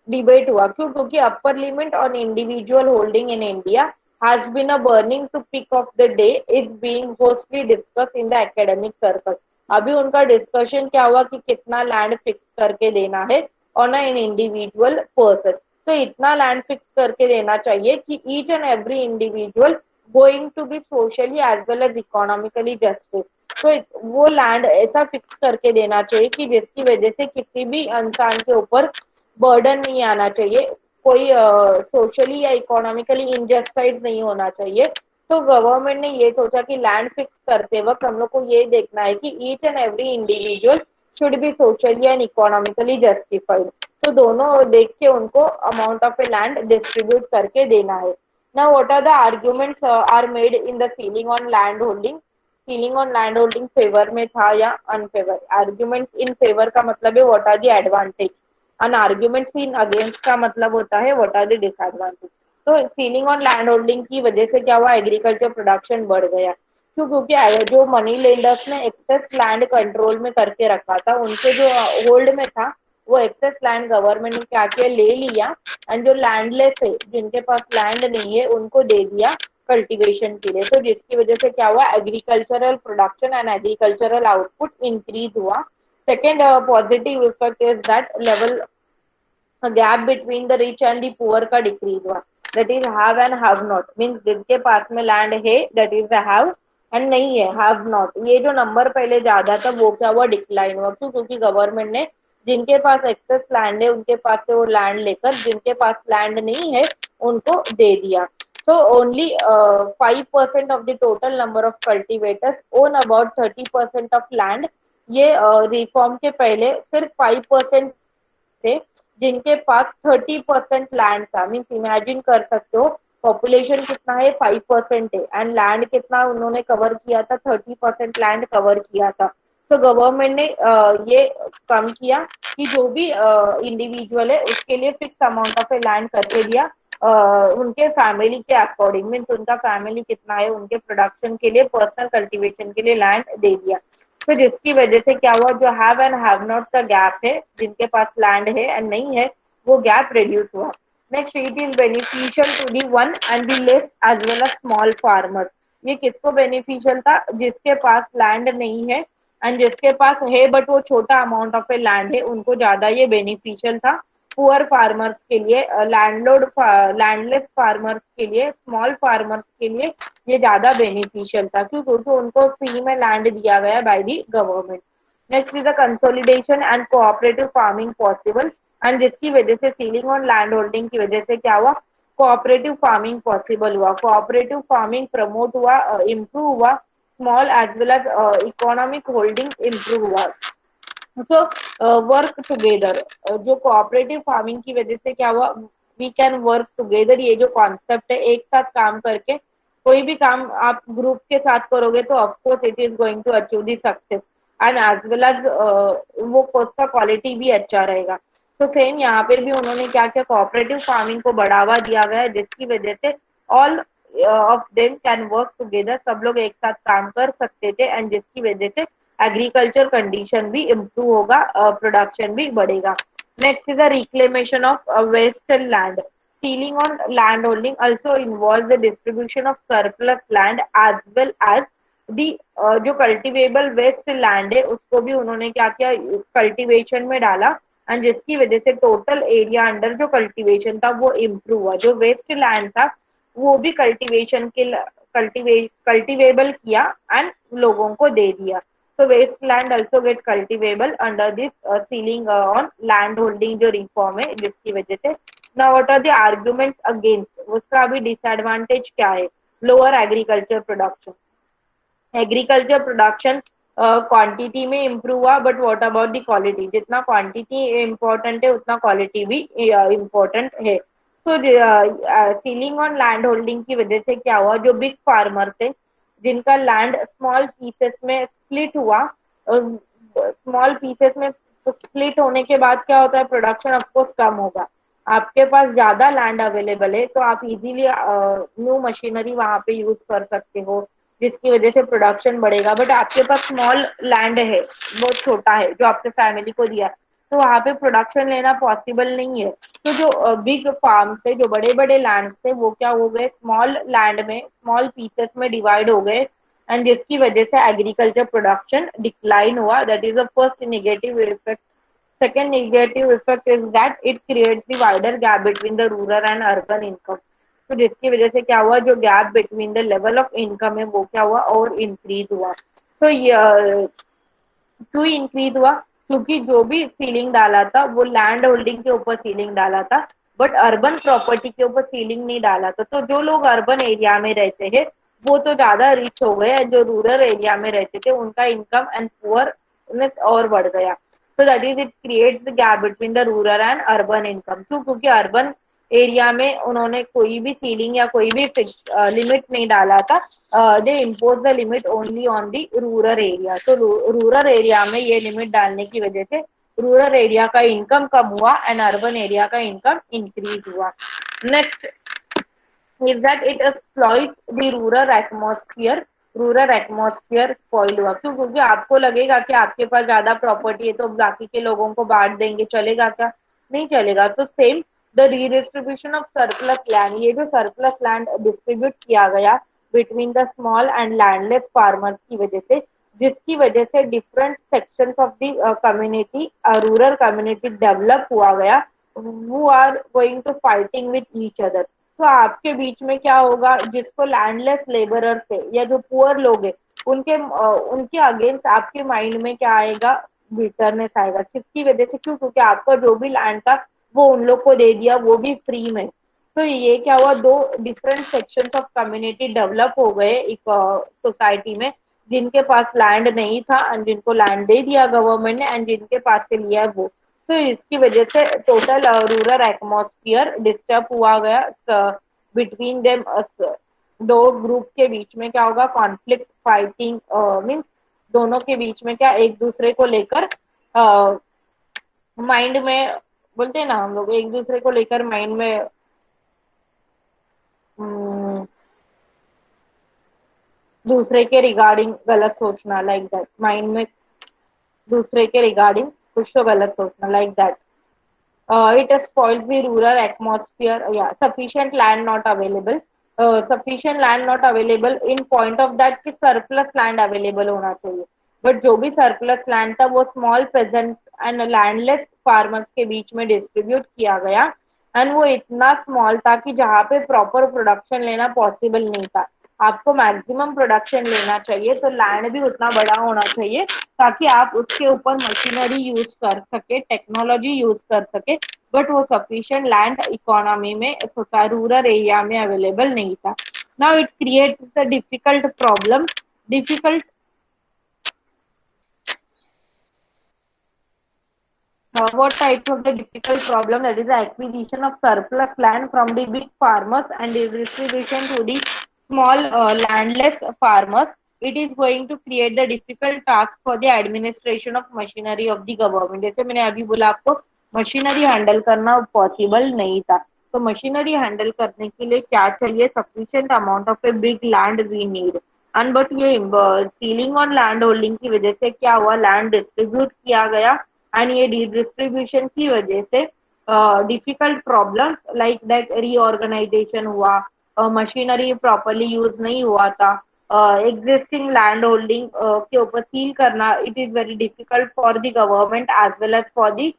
डिबेट हुआ. क्यों? क्योंकि upper limit on individual holding in India has been a burning to pick of the day is being mostly discussed in the academic circle. अभी उनका डिस्कशन क्या हुआ कि कितना लैंड फिक्स करके देना है ऑन एन इंडिविजुअल पर्सन. तो इतना लैंड फिक्स करके देना चाहिए कि each and every individual going to be socially as well as economically justice. तो वो लैंड ऐसा फिक्स करके देना चाहिए कि जिसकी वजह से किसी भी इंसान के ऊपर बर्डन नहीं आना चाहिए, कोई सोशली या इकोनॉमिकली इनजस्टिस नहीं होना चाहिए. तो गवर्नमेंट ने ये सोचा कि लैंड फिक्स करते वक्त हम लोग को ये देखना है कि each and every individual should be socially and economically justified. तो दोनों देख के उनको amount of a land distribute करके देना है. Now what are the arguments are made in the ceiling on land holding? Ceiling on land holding favour में था या अनफेवर. आर्ग्यूमेंट इन फेवर का मतलब है what are the advantage. And argument in against का मतलब होता है व्हाट आर द डिसएडवांटेज. तो सीलिंग ऑन लैंड होल्डिंग की वजह से क्या हुआ, एग्रीकल्चर प्रोडक्शन बढ़ गया. क्यों? क्योंकि जो मनी लेंडर्स ने एक्सेस लैंड कंट्रोल में करके रखा था, उनके जो होल्ड में था वो एक्सेस लैंड गवर्नमेंट ने क्या किया, ले लिया. एंड जो लैंडलेस है, जिनके पास लैंड नहीं है, उनको दे दिया कल्टीवेशन के लिए. तो जिसकी वजह से क्या हुआ, agricultural production and agricultural output increase हुआ. Second positive effect is that level gap between the rich and the poor का डिक्रीज हुआ. That is have and have not. Means जिनके पास में लैंड है that is the have, and नहीं है हैव नॉट. ये जो नंबर पहले ज्यादा था वो क्या हुआ, डिक्लाइन हुआ. क्यों? क्योंकि गवर्नमेंट ने जिनके पास एक्सेस लैंड है उनके पास से वो लैंड लेकर जिनके पास लैंड नहीं है उनको दे दिया. So only 5% of the total number of cultivators own about 30% of land. ये रिफॉर्म के पहले सिर्फ 5% थे जिनके पास 30% लैंड था. मीन्स इमेजिन कर सकते हो पॉपुलेशन कितना है, 5% है, एंड लैंड कितना उन्होंने कवर किया था, 30% लैंड कवर किया था. तो गवर्नमेंट ने ये कम किया कि जो भी इंडिविजुअल है उसके लिए fix amount of a land करके दिया उनके फैमिली के अकॉर्डिंग. मीन्स उनका फैमिली कितना है, उनके प्रोडक्शन के लिए, पर्सनल कल्टीवेशन के लिए लैंड दे दिया. तो जिसकी वजह से क्या हुआ, जो हैव एंड हैव नॉट का गैप है, जिनके पास लैंड है एंड नहीं है, वो गैप रिड्यूस हुआ. Next, it is beneficial to the one and the less as well as small farmer. ये किसको बेनिफिशियल था, जिसके पास लैंड नहीं है एंड जिसके पास है बट वो छोटा अमाउंट ऑफ ए लैंड है, उनको ज्यादा ये बेनिफिशियल था. पुअर फार्मर्स के लिए, लैंडलेस फार्मर्स के लिए, स्मॉल फार्मर्स के लिए ये ज्यादा बेनिफिशियल था. क्यों? क्योंकि उनको फ्री में लैंड दिया गया by the government. Next is the consolidation and cooperative farming possible. And जिसकी वजह से सीलिंग ऑन लैंड होल्डिंग की वजह से क्या हुआ, कोऑपरेटिव फार्मिंग पॉसिबल हुआ. कोऑपरेटिव फार्मिंग प्रमोट हुआ, इम्प्रूव हुआ. Small as well as economic holding improve हुआ. सो वर्क टुगेदर, जो कोऑपरेटिव फार्मिंग की वजह से क्या हुआ, वी कैन वर्क टुगेदर. ये जो कॉन्सेप्ट है, एक साथ काम करके कोई भी काम आप ग्रुप के साथ करोगे तो of course it is going to achieve the success and as well as वो उसका क्वालिटी भी अच्छा रहेगा. तो सेम यहाँ पे भी उन्होंने क्या किया, कोऑपरेटिव फार्मिंग को बढ़ावा दिया गया है, जिसकी वजह से all of them can work together. सब लोग एक साथ काम कर सकते थे एंड जिसकी वजह से एग्रीकल्चर कंडीशन भी इम्प्रूव होगा, प्रोडक्शन भी बढ़ेगा. Next is the reclamation of western land. Ceiling on land holding also involves the distribution of surplus land as well as the जो कल्टिवेबल वेस्ट लैंड है उसको भी उन्होंने क्या किया, कल्टीवेशन में डाला एंड जिसकी वजह से टोटल एरिया अंडर जो कल्टीवेशन था वो इम्प्रूव हुआ. जो वेस्ट लैंड था वो भी कल्टीवेशन के कल्टीवेबल किया एंड लोगों को दे दिया. So waste land also get cultivable under this ceiling on land holding जो reform है, जिसकी वजह से. Now what are the arguments against? उसका भी disadvantage क्या है, lower agriculture production. Agriculture production quantity में इम्प्रूव हुआ but what about the quality. जितना क्वांटिटी इम्पोर्टेंट है उतना क्वालिटी भी इम्पोर्टेंट है. तो सीलिंग ऑन लैंड होल्डिंग की वजह से क्या हुआ, जो बिग फार्मर थे जिनका लैंड स्मॉल पीसेस में स्प्लिट हुआ, स्मॉल पीसेस में स्प्लिट होने के बाद क्या होता है, प्रोडक्शन ऑफकोर्स कम होगा. आपके पास ज्यादा लैंड अवेलेबल है तो आप इजीली न्यू मशीनरी वहां पे यूज कर सकते हो, जिसकी वजह से प्रोडक्शन बढ़ेगा. बट आपके पास स्मॉल लैंड है, बहुत छोटा है, जो आपके फैमिली को दिया, तो वहां पे प्रोडक्शन लेना पॉसिबल नहीं है. तो जो बिग फार्म थे, जो बड़े बड़े लैंड थे, वो क्या हो गए, स्मॉल लैंड में, स्मॉल पीसेस में डिवाइड हो गए एंड जिसकी वजह से एग्रीकल्चर प्रोडक्शन डिक्लाइन हुआ. That is the first negative effect. Second negative effect is that it creates the wider gap between the rural and urban income. तो जिसकी वजह से क्या हुआ, जो gap between the level of income है वो क्या हुआ, और इंक्रीज हुआ. तो क्यों इंक्रीज हुआ, क्योंकि जो भी सीलिंग डाला था वो लैंड होल्डिंग के ऊपर सीलिंग डाला था बट अर्बन प्रॉपर्टी के ऊपर सीलिंग नहीं डाला था. तो जो लोग अर्बन एरिया में रहते हैं वो तो ज्यादा रिच हो गए, जो रूरल एरिया में रहते थे उनका इनकम एंड पुअरनेस और बढ़ गया. So that is, it creates the gap between the rural and urban income. क्यों? क्योंकि अर्बन एरिया में उन्होंने कोई भी सीलिंग या कोई भी फिक्स लिमिट नहीं डाला था. दे impose the limit only on the rural area. तो रूरल एरिया में ये लिमिट डालने की वजह से रूरल एरिया का इनकम कम हुआ एंड अर्बन एरिया का इनकम इंक्रीज हुआ. Next is that it exploits the rural atmosphere. Rural atmosphere spoil हुआ. क्यों? क्योंकि आपको लगेगा कि आपके पास ज्यादा प्रॉपर्टी है तो बाकी के लोगों को बांट देंगे, चलेगा क्या? नहीं चलेगा. तो same the redistribution of surplus land, ये जो सरप्लस लैंड डिस्ट्रीब्यूट किया गया between the small and landless farmers की वजह से, जिसकी वजह से different sections of the community, rural community develop हुआ गया, who are going to fighting with each other. तो आपके बीच में क्या होगा, जिसको लैंडलेस लेबरर थे या जो पुअर लोग हैं उनके अगेंस्ट आपके माइंड में क्या आएगा? बिटरनेस आएगा. किसकी वजह से? क्यों? क्योंकि आपका जो भी लैंड था वो उन लोग को दे दिया, वो भी फ्री में. तो ये क्या हुआ, दो different sections of community develop हो गए एक सोसाइटी में, जिनके पास लैंड नहीं था एंड जिनको लैंड दे दिया गवर्नमेंट ने, एंड जिनके पास से लिया वो. तो इसकी वजह से टोटल रूरल एटमॉस्फेयर डिस्टर्ब हुआ गया. बिटवीन देम दो ग्रुप के बीच में क्या होगा? कॉन्फ्लिक्ट, फाइटिंग, मीन्स दोनों के बीच में क्या, एक दूसरे को लेकर माइंड में, बोलते हैं ना हम लोग, एक दूसरे को लेकर माइंड में दूसरे के रिगार्डिंग गलत सोचना, लाइक दैट. माइंड में दूसरे के रिगार्डिंग कुछ तो गलत सोचना, like that. It spoils the rural atmosphere. Yeah, sufficient land not available. Sufficient land not available in point of that कि surplus land available होना चाहिए. But जो भी surplus land था वो small peasant and landless farmers के बीच में distribute किया गया, and वो इतना small था कि जहाँ पे proper production लेना possible नहीं था. आपको मैक्सिमम प्रोडक्शन लेना चाहिए तो लैंड भी उतना बड़ा होना चाहिए ताकि आप उसके ऊपर मशीनरी यूज कर सके, टेक्नोलॉजी यूज कर सके. बट वो सफिशिएंट लैंड इकोनॉमी में रूरल एरिया में अवेलेबल नहीं था. Now it creates a difficult problem. Difficult what types of the difficult problem? That is the acquisition of surplus land from the big farmers and the distribution to the small landless farmers. It is going to create the difficult task for the administration of machinery of the government. जैसे मैंने अभी बोला आपको, मशीनरी हैंडल करना पॉसिबल नहीं था. तो मशीनरी हैंडल करने के लिए क्या चाहिए? Sufficient amount of a big land we need. And but ये सीलिंग ऑन लैंड होल्डिंग की वजह से क्या हुआ? लैंड डिस्ट्रीब्यूट किया गया एंड ये डिस्ट्रीब्यूशन की वजह से difficult problems like that reorganisation हुआ, मशीनरी प्रॉपरली यूज नहीं हुआ था, एग्जिस्टिंग लैंड होल्डिंग के ऊपर सील करना. It is very difficult for the government as well as for the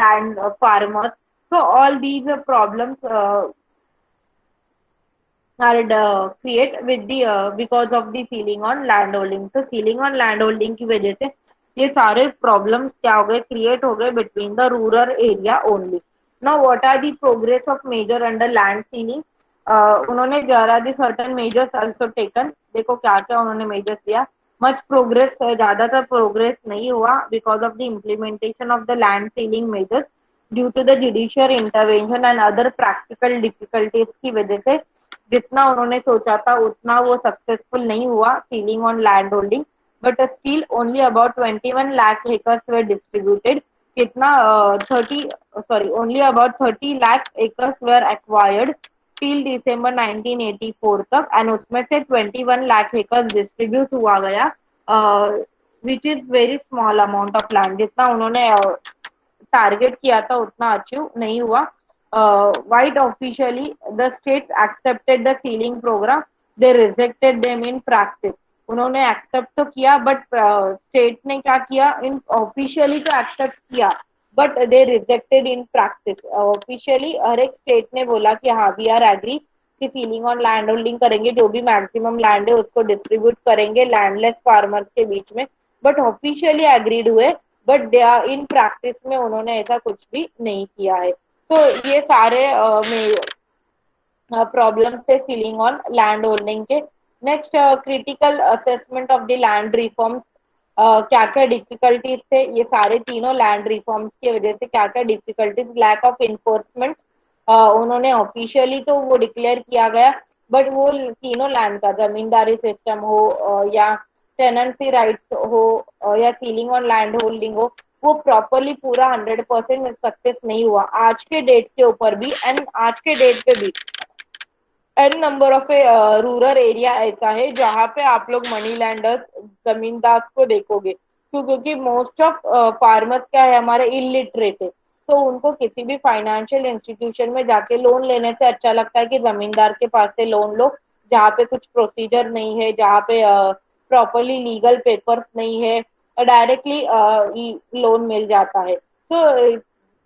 land farmers. So all these problems are create with the because of the ceiling on land holding. तो ceiling on land holding की वजह से ये सारे प्रॉब्लम्स क्या हो गए? क्रिएट हो गए between the rural area only. Now what are the progress of measure under land ceiling? उन्होंने जरा the certain measures also taken. देखो क्या क्या उन्होंने मेजर्स लिया. मच प्रोग्रेस, ज्यादातर प्रोग्रेस नहीं हुआ because of the implementation of the land ceiling measures due to the judicial intervention and other practical difficulties की वजह से. जितना उन्होंने सोचा था उतना वो सक्सेसफुल नहीं हुआ ceiling on land holding. but still only about 21 lakh acres were distributed. कितना 30 sorry only about 30 lakh acres were acquired till December 1984 तक, and उसमें से 21 lakh acres distribute हुआ गया, which is very small amount of land. जितना उन्होंने टारगेट किया था उतना अचीव नहीं हुआ. White officially the states accepted the ceiling program, they rejected them in practice. उन्होंने एक्सेप्ट तो किया बट स्टेट ने क्या किया? इन ऑफिशियली तो एक्सेप्ट किया but they rejected in practice. Officially हर एक स्टेट ने बोला कि हाँ वी आर एग्री कि सीलिंग ऑन लैंड होल्डिंग करेंगे, जो भी मैक्सिमम लैंड है उसको डिस्ट्रीब्यूट करेंगे लैंडलेस फार्मर्स के बीच में. बट ऑफिशियली एग्रीड हुए but they are in practice में उन्होंने ऐसा कुछ भी नहीं किया है. तो ये सारे प्रॉब्लम थे सीलिंग ऑन लैंड होल्डिंग के. Next, critical assessment of the land reforms. क्या क्या डिफिकल्टीज थे, ये सारे तीनों लैंड रिफॉर्म्स की वजह से क्या क्या डिफिकल्टीज, लैक ऑफ इन्फोर्समेंट, उन्होंने ऑफिशियली तो वो डिक्लेयर किया गया, बट वो तीनों लैंड का जमींदारी सिस्टम हो या टेनेंसी राइट्स हो या सीलिंग ऑन लैंड होल्डिंग हो, वो प्रॉपरली पूरा 100% सक्सेस नहीं हुआ आज के डेट के ऊपर भी। एंड आज के डेट पे भी an number of rural area ऐसा है जहाँ पे आप लोग मनी लैंडर्स जमींदार को देखोगे, क्योंकि मोस्ट ऑफ फार्मर्स क्या है हमारे इलिटरेट है, तो उनको किसी भी फाइनेंशियल इंस्टीट्यूशन में जाके लोन लेने से अच्छा लगता है कि जमींदार के पास से लोन लो, जहाँ पे कुछ प्रोसीजर नहीं है, जहाँ पे प्रॉपरली लीगल पेपर्स नहीं है, डायरेक्टली लोन मिल जाता है। तो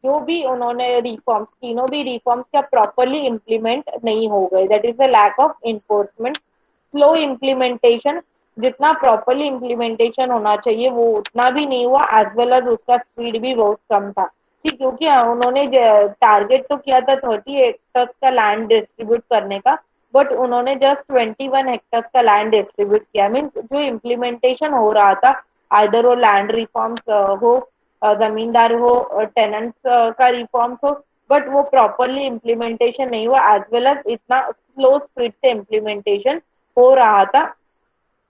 जो भी उन्होंने रिफॉर्म्स, तीनों भी रिफॉर्म्स क्या प्रॉपरली इम्प्लीमेंट नहीं हो गए, that is the lack of enforcement, slow implementation. जितना प्रॉपरली इम्प्लीमेंटेशन होना चाहिए वो उतना भी नहीं हुआ, एज वेल एज उसका स्पीड भी बहुत कम था। ठीक, क्योंकि उन्होंने टारगेट तो किया था 30 हेक्टर्स का लैंड डिस्ट्रीब्यूट करने का, बट उन्होंने जस्ट 21 हेक्टर्स का लैंड डिस्ट्रीब्यूट किया। मीन्स जो इम्प्लीमेंटेशन हो रहा था, आइदर वो लैंड रिफॉर्म्स हो, जमींदार हो, टेनेंट्स का रिफॉर्म्स हो, बट वो प्रॉपरली इम्प्लीमेंटेशन नहीं हुआ, एज वेल एज इतना स्लो स्पीड से इम्प्लीमेंटेशन हो रहा था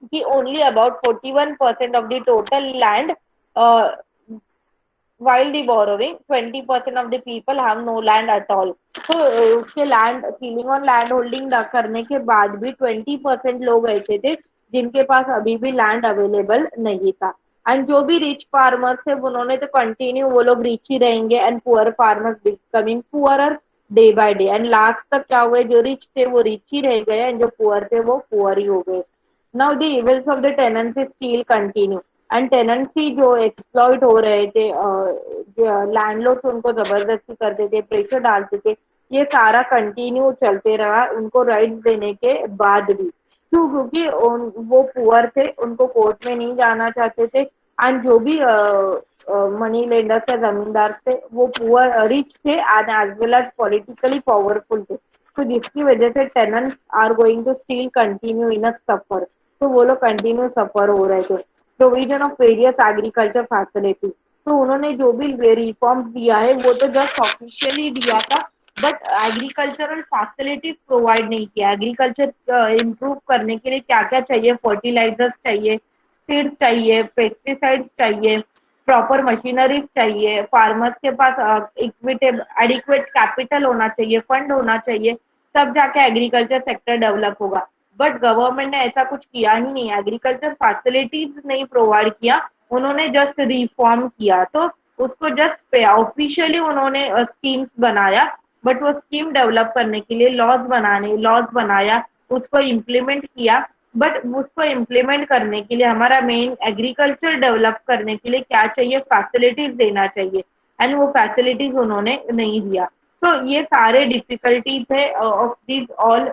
कि only about 41% of the total land, while the borrowing 20% of the people have no land at all। तो उसके land ceiling on land holding करने के बाद भी 20% लोग ऐसे थे जिनके पास अभी भी लैंड अवेलेबल नहीं था। एंड जो भी रिच फार्मर्स है उन्होंने तो कंटिन्यू वो लोग रिच ही रहेंगे, and poor farmers becoming poorer day by day, and last तक क्या हुए, जो रिच थे वो रिच ही रह गए, एंड जो पुअर थे वो पुअर ही हो गए। Now the evils of the tenancy still continue, and tenancy जो एक्सप्लॉइट हो रहे थे, लैंडलॉर्ड्स उनको जबरदस्ती करते थे, प्रेशर डालते थे, ये सारा कंटिन्यू चलते रहा उनको राइट्स देने के बाद भी। क्यों? क्योंकि वो पुअर थे, उनको कोर्ट में नहीं जाना चाहते थे, एंड जो भी मनी लेंडर्स या जमींदार थे वो पुअर रिच थे and as well as politically powerful थे, तो जिसकी वजह से tenants are going to still continue in a suffer. तो वो लोग कंटिन्यू सफर हो रहे थे। Provision of various agriculture facility, तो उन्होंने जो भी रिफॉर्म्स दिया है वो तो जस्ट ऑफिशियली दिया था, बट एग्रीकल्चरल फैसिलिटीज प्रोवाइड नहीं किया। एग्रीकल्चर इम्प्रूव करने के लिए क्या क्या चाहिए, फर्टिलाइजर्स चाहिए, सीड्स चाहिए, पेस्टिसाइड्स चाहिए, प्रॉपर मशीनरीज चाहिए, फार्मर्स के पास इक्विटेड एडिक्वेट कैपिटल होना चाहिए, फंड होना चाहिए, तब जाके एग्रीकल्चर सेक्टर डेवलप होगा। बट गवर्नमेंट ने ऐसा कुछ किया ही नहीं, एग्रीकल्चर फैसिलिटीज नहीं प्रोवाइड किया, उन्होंने जस्ट रिफॉर्म किया। तो उसको जस्ट ऑफिशियली उन्होंने स्कीम्स बनाया, बट वो स्कीम डेवलप करने के लिए लॉज बनाया, उसको इम्प्लीमेंट किया, बट उसको इम्प्लीमेंट करने के लिए हमारा मेन एग्रीकल्चर डेवलप करने के लिए क्या चाहिए, फैसिलिटीज देना चाहिए, एंड वो फैसिलिटीज उन्होंने नहीं दिया। तो ये सारे डिफिकल्टीज है of this all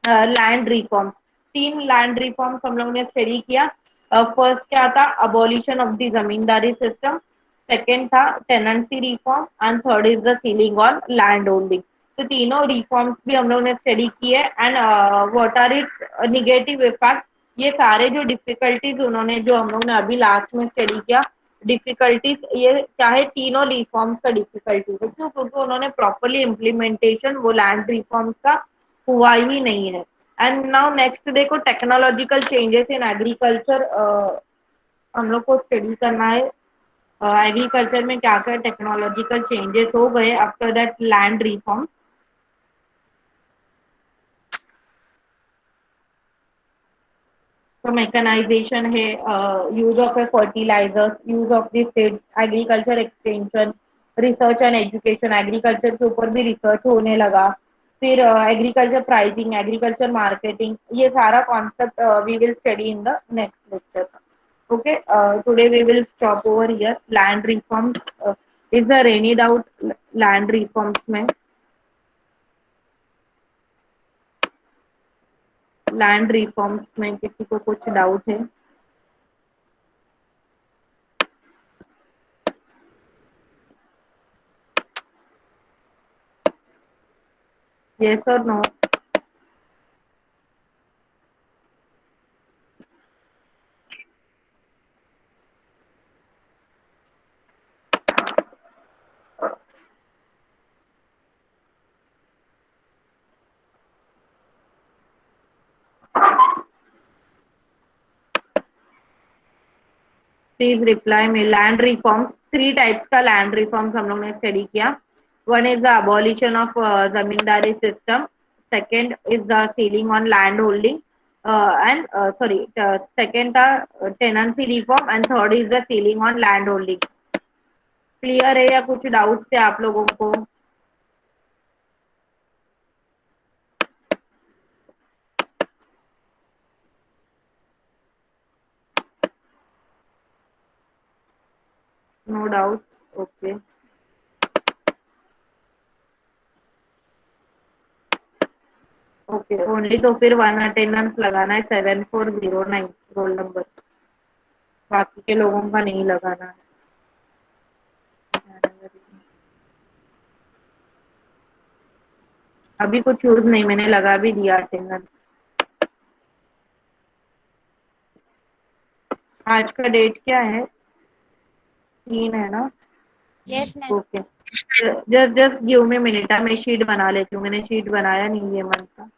land reforms. तीन लैंड रिफॉर्म्स हम लोग ने स्टडी किया। फर्स्ट क्या था, abolition of the zamindari system, second था tenancy reform, and third is the ceiling on land holding. तो तीनों रिफॉर्म्स भी हम लोग ने स्टडी किए, and what are its negative effect. ये सारे जो डिफिकल्टीज उन्होंने, जो हम लोग ने अभी लास्ट में स्टडी किया, डिफिकल्टीज ये चाहे तीनों रिफॉर्म्स का डिफिकल्टी है, क्यों? क्योंकि उन्होंने प्रॉपरली इम्प्लीमेंटेशन वो लैंड रिफॉर्म्स का हुआ ही नहीं है। एंड नाउ नेक्स्ट देखो, टेक्नोलॉजिकल चेंजेस इन एग्रीकल्चर, हम लोग को स्टडी करना है एग्रीकल्चर में क्या क्या टेक्नोलॉजिकल चेंजेस हो गए आफ्टर दैट लैंड रिफॉर्म। तो मैकेनाइजेशन है, use of a fertilisers, use of the seeds, agriculture extension, research and education, agriculture के ऊपर भी रिसर्च होने लगा। फिर एग्रीकल्चर प्राइसिंग, एग्रीकल्चर मार्केटिंग, ये सारा concept we will study in the next lecture. Okay, today we will stop over here. Land reforms. Is there any doubt land reforms में? लैंड रिफॉर्म्स में किसी को कुछ डाउट है? Yes or no? Please reply में लैंड रिफॉर्म्स, 3 टाइप्स का लैंड रिफॉर्म्स हम लोग ने स्टडी किया. One is the abolition of zamindari system, second is the ceiling on land holding and sorry second था tenancy reform and third is the ceiling on land holding. Clear है या कुछ डाउट्स है आप लोगों को? No doubts, okay. Okay only, तो फिर वन अटेंडेंस लगाना है 7409 रोल नंबर, बाकी के लोगों का नहीं लगाना है. अभी कुछ यूज नहीं, मैंने लगा भी दिया अटेंडेंस. आज का डेट क्या है? 3 है ना? Yes ma'am. Okay, just just give me minute, मैं शीट बना लेती हूँ, मैंने शीट बनाया नहीं ये मंथ का.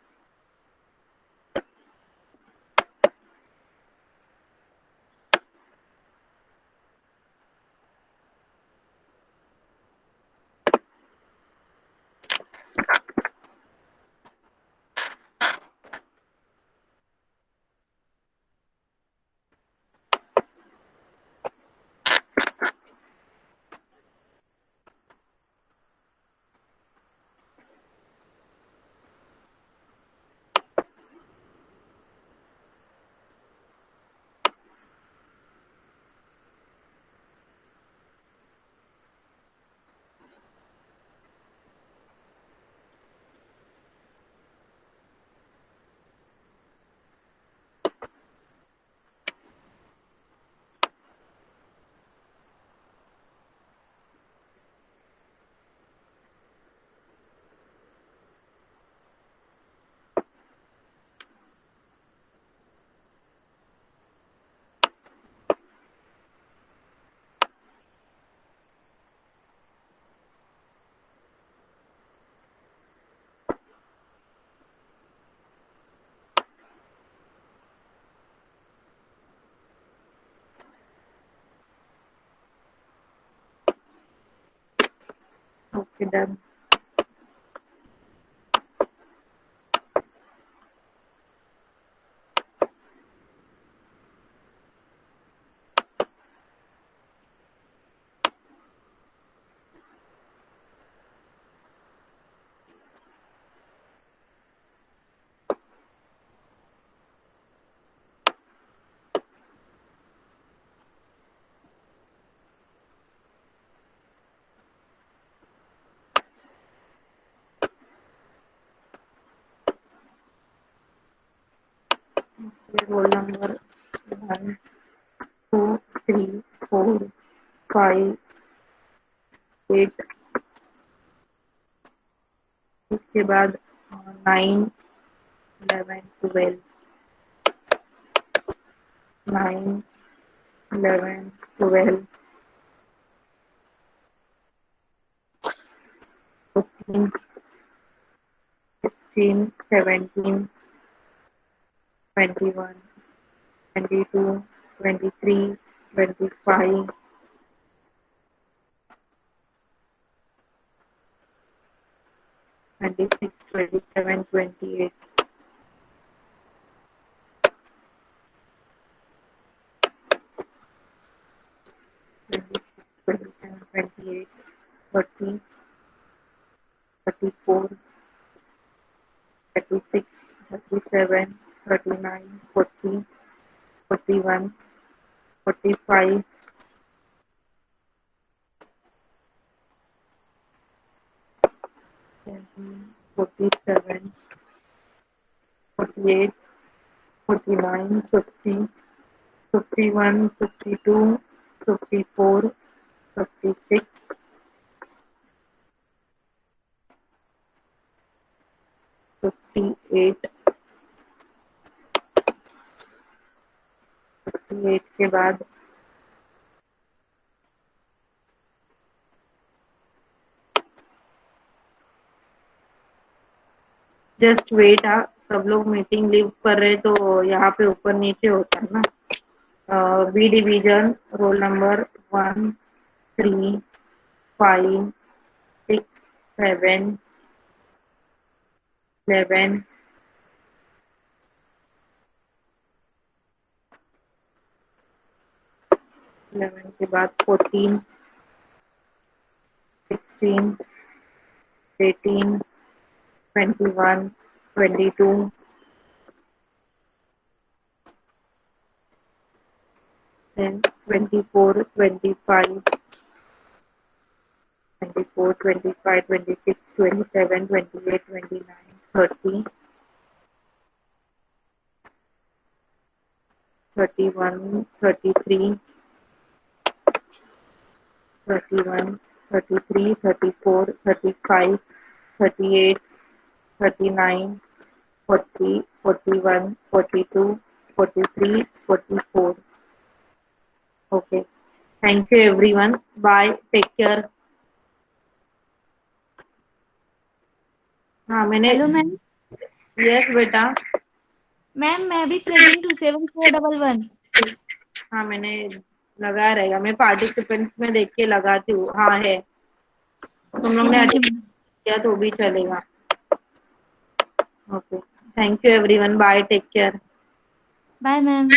Okay done. रोल नंबर 1 2 3 4 5 8, उसके बाद 9 11 12, 9 11 12 15 16 17 21 22 23 25 26 27 28 27 28 30 34 36 37 39 40 41 45 47 48 49 50 51 52 54 56 58 58 के बाद जस्ट वेट. सब लोग मीटिंग लीव कर रहे तो यहाँ पे ऊपर नीचे होता है ना. B division, roll number 1, 3, 5, 6, 7, 11, 11 के बाद 14, 16, 18, 21, 22, 24, 25, 24, 25, 26, 27, 28, 29, 30, 31, 33, 31, 33, 34, 35, 38, 39, 40, 41, 42, 43, 44. Okay. Thank you everyone. Bye. Take care. हाँ मैंने हेलो मैम। यस बेटा। मैम मैं भी प्रेजेंट हूँ 7411। हाँ मैंने लगाया रहेगा, मैं पार्टिसिपेंट्स में देख के लगाती हूँ। हाँ है, तुम लोग ने ठीक है अटेंड मैम। किया तो भी चलेगा। Okay, thank you everyone, bye, take care. Bye ma'am.